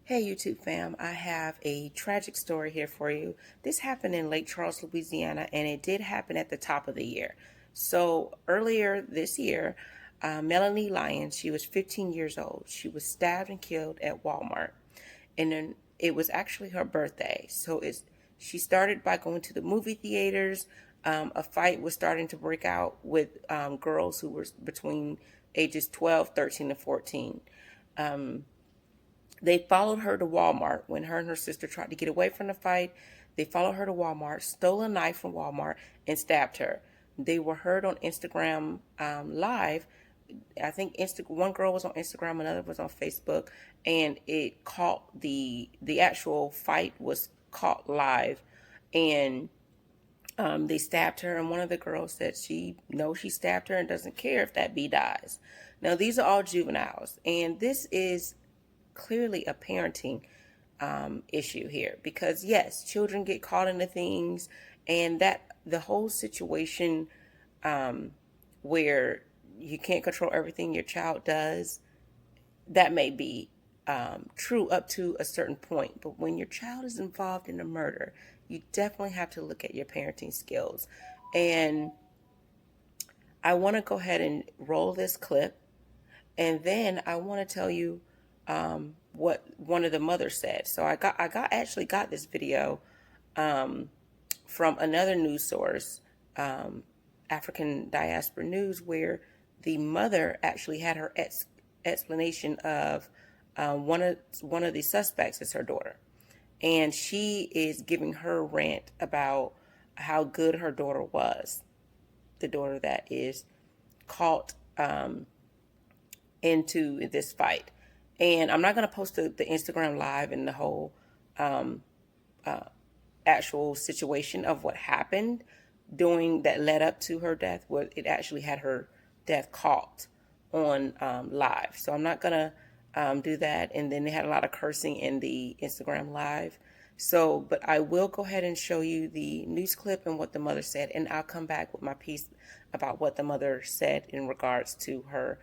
Hey YouTube fam, I have a tragic story here for you. This happened in Lake Charles, Louisiana, and it did happen at the top of the year. So earlier this year, Melanie Lyons, she was 15 years old. She was stabbed and killed at Walmart. And then it was actually her birthday. She started by going to the movie theaters. A fight was starting to break out with girls who were between ages 12, 13, and 14. They followed her to Walmart when her and her sister tried to get away from the fight. They followed her to Walmart, stole a knife from Walmart, and stabbed her. They were heard on Instagram Live. I think one girl was on Instagram, another was on Facebook, and it caught the actual fight was caught live, and they stabbed her. And one of the girls said she knows she stabbed her and doesn't care if that bee dies. Now these are all juveniles, and this is clearly a parenting issue here, because yes, children get caught into things, and that the whole situation where you can't control everything your child does, that may be true up to a certain point. But when your child is involved in a murder, you definitely have to look at your parenting skills. And I want to go ahead and roll this clip, and then I want to tell you what one of the mothers said. So I actually got this video from another news source, African Diaspora News, where the mother actually had her explanation of one of the suspects is her daughter, and she is giving her rant about how good her daughter was, the daughter that is caught into this fight. And I'm not going to post the Instagram Live and the whole actual situation of what happened during that led up to her death, where it actually had her death caught on live. So I'm not going to do that. And then they had a lot of cursing in the Instagram Live. So, but I will go ahead and show you the news clip and what the mother said. And I'll come back with my piece about what the mother said in regards to her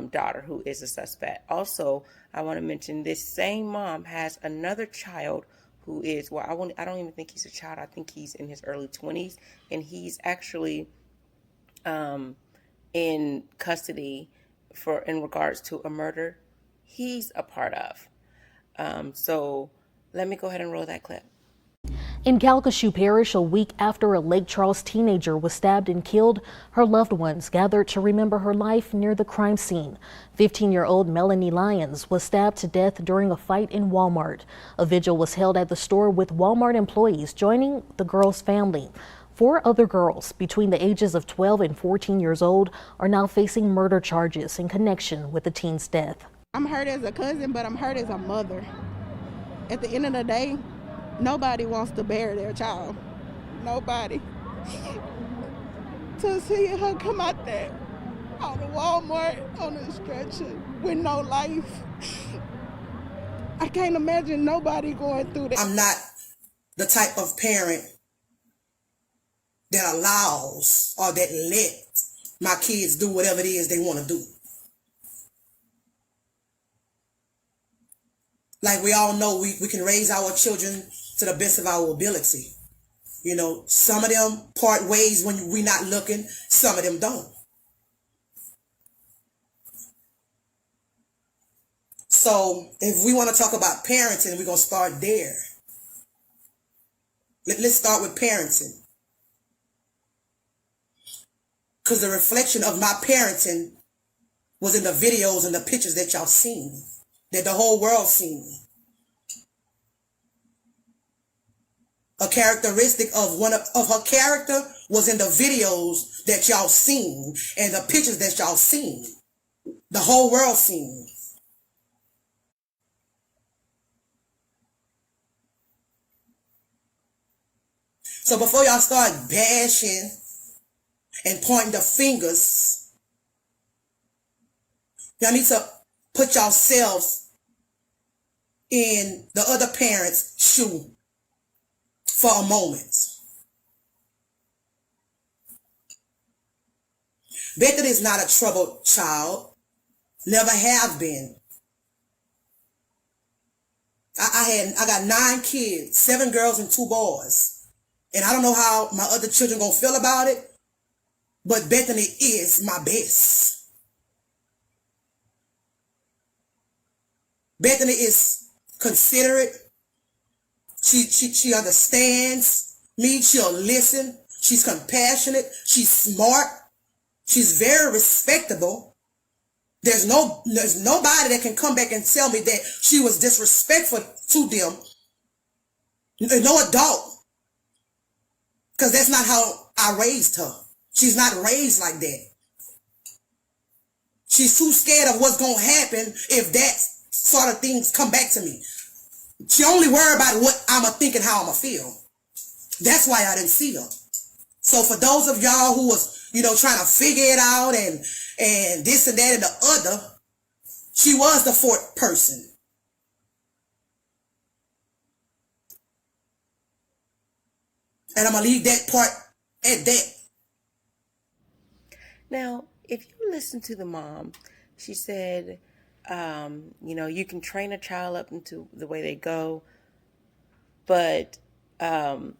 daughter, who is a suspect. Also, I want to mention this same mom has another child who is, well, I don't even think he's a child. I think he's in his early 20s, and he's actually in custody in regards to a murder he's a part of. So let me go ahead and roll that clip. In Calcasieu Parish, a week after a Lake Charles teenager was stabbed and killed, her loved ones gathered to remember her life near the crime scene. 15-year-old Melanie Lyons was stabbed to death during a fight in Walmart. A vigil was held at the store with Walmart employees joining the girl's family. 4 other girls between the ages of 12 and 14 years old are now facing murder charges in connection with the teen's death. I'm hurt as a cousin, but I'm hurt as a mother. At the end of the day, nobody wants to bury their child. Nobody. To see her come out there on the Walmart on a stretcher with no life, I can't imagine nobody going through that. I'm not the type of parent that allows or that let my kids do whatever it is they want to do. Like we all know, we can raise our children to the best of our ability. You know, some of them part ways when we're not looking, some of them don't. So if we want to talk about parenting, we're going to start there. Let's start with parenting. Because the reflection of my parenting was in the videos and the pictures that y'all seen, that the whole world seen. A characteristic of of her character was in the videos that y'all seen and the pictures that y'all seen. The whole world seen. So before y'all start bashing and pointing the fingers, y'all need to put yourselves in the other parent's shoe for a moment. Bethany is not a troubled child, never have been. I got 9 kids, 7 girls and 2 boys. And I don't know how my other children gonna feel about it, but Bethany is my best. Bethany is considerate. She understands me. She'll listen. She's compassionate. She's smart. She's very respectable. There's nobody that can come back and tell me that she was disrespectful to them. No adult. Because that's not how I raised her. She's not raised like that. She's too scared of what's going to happen if that sort of things come back to me. She only worry about what I'm going to think and how I'm going to feel. That's why I didn't see her. So for those of y'all who was, trying to figure it out and this and that and the other, she was the 4th person. And I'm going to leave that part at that. Now, if you listen to the mom, she said, you can train a child up into the way they go, but that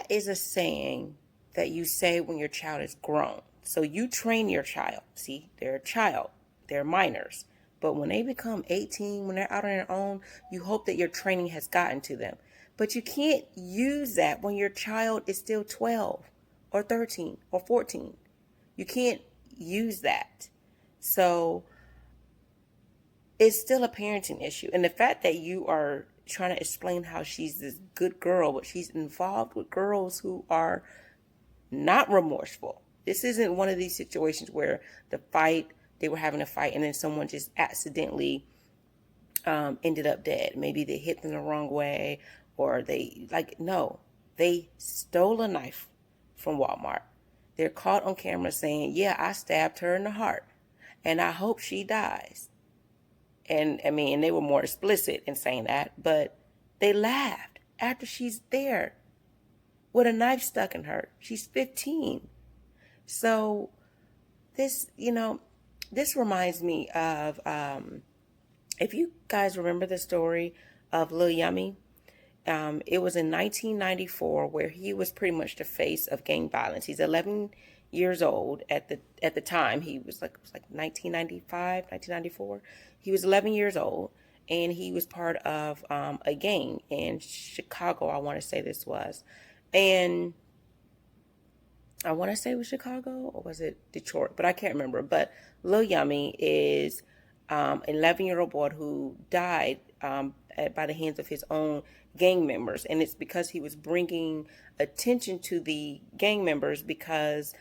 is a saying that you say when your child is grown. So you train your child. See, they're a child. They're minors. But when they become 18, when they're out on their own, you hope that your training has gotten to them. But you can't use that when your child is still 12 or 13 or 14. You can't use that. So it's still a parenting issue. And the fact that you are trying to explain how she's this good girl, but she's involved with girls who are not remorseful. This isn't one of these situations where they were having a fight and then someone just accidentally ended up dead. Maybe they hit them the wrong way or they stole a knife from Walmart. They're caught on camera saying, yeah, I stabbed her in the heart and I hope she dies. And they were more explicit in saying that, but they laughed after she's there with a knife stuck in her. She's 15. So this reminds me of, if you guys remember the story of Lil Yummy, it was in 1994 where he was pretty much the face of gang violence. He's 11 years old at the time. He was like 1995, 1994. He was 11 years old and he was part of a gang in Chicago, I want to say this was. And I want to say it was Chicago or was it Detroit, but I can't remember. But Lil Yummy is an 11-year-old boy who died by the hands of his own gang members. And it's because he was bringing attention to the gang members because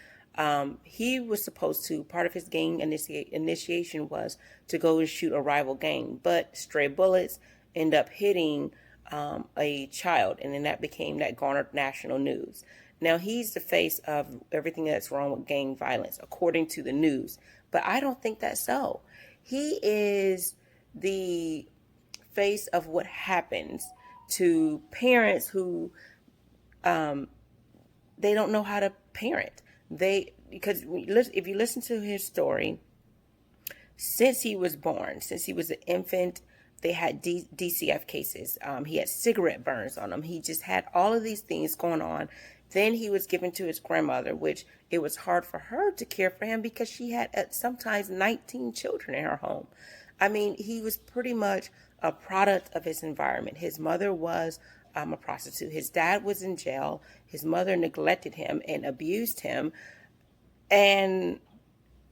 he was supposed to, part of his gang initiation was to go and shoot a rival gang. But stray bullets end up hitting a child, and then that garnered national news. Now he's the face of everything that's wrong with gang violence, according to the news. But I don't think that's so. He is the face of what happens to parents who they don't know how to parent. Because if you listen to his story, since he was born, since he was an infant, they had DCF cases. He had cigarette burns on him. He just had all of these things going on. Then he was given to his grandmother, which it was hard for her to care for him because she had sometimes 19 children in her home. He was pretty much a product of his environment. His mother was a prostitute. His dad was in jail. His mother neglected him and abused him. And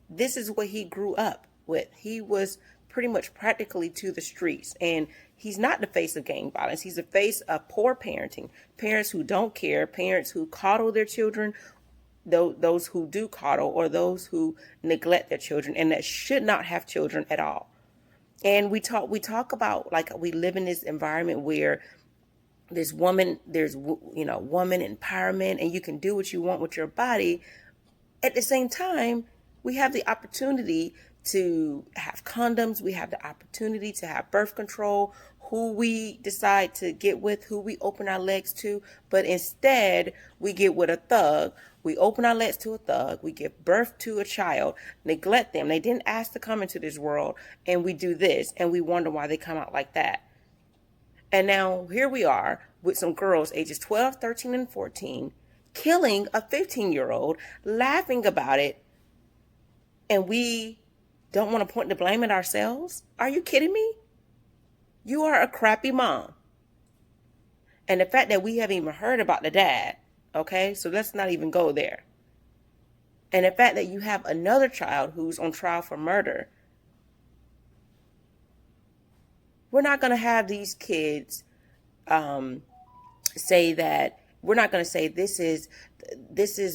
this is what he grew up with. He was pretty much practically to the streets. And he's not the face of gang violence. He's the face of poor parenting. Parents who don't care, parents who coddle their children, those who do coddle, or those who neglect their children and that should not have children at all. And we talk about, like, we live in this environment where there's woman empowerment and you can do what you want with your body. At the same time, we have the opportunity to have condoms. We have the opportunity to have birth control, who we decide to get with, who we open our legs to. But instead, we get with a thug. We open our legs to a thug. We give birth to a child, neglect them. They didn't ask to come into this world. And we do this and we wonder why they come out like that. And now here we are with some girls ages 12, 13, and 14 killing a 15-year-old, laughing about it, and we don't want to point the blame at ourselves? Are you kidding me? You are a crappy mom. And the fact that we haven't even heard about the dad, okay? So let's not even go there. And the fact that you have another child who's on trial for murder. We're not going to have these kids say that, we're not going to say this is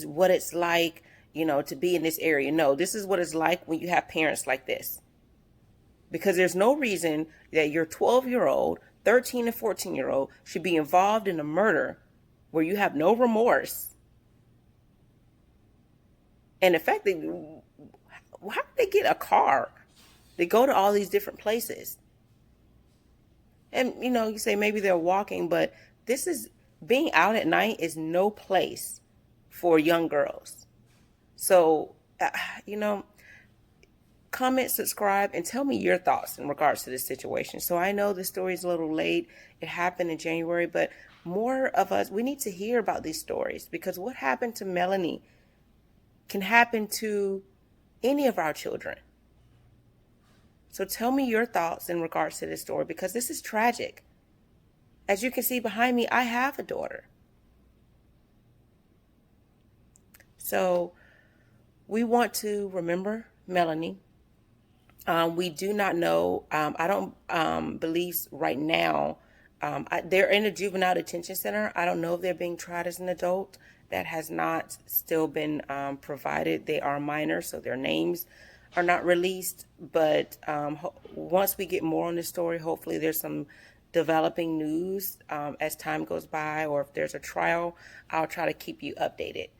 what it's like, to be in this area. No, this is what it's like when you have parents like this. Because there's no reason that your 12-year-old, 13 and 14-year-old should be involved in a murder where you have no remorse. And the fact that, how did they get a car? They go to all these different places. And, you say maybe they're walking, but being out at night is no place for young girls. So, comment, subscribe, and tell me your thoughts in regards to this situation. So I know the story is a little late. It happened in January, but more of us, we need to hear about these stories, because what happened to Melanie can happen to any of our children. So tell me your thoughts in regards to this story, because this is tragic. As you can see behind me, I have a daughter. So we want to remember Melanie. We do not know. I don't believe right now. They're in a juvenile detention center. I don't know if they're being tried as an adult. That has not still been provided. They are minors, so their names are not released. But once we get more on this story, hopefully there's some developing news as time goes by, or if there's a trial, I'll try to keep you updated.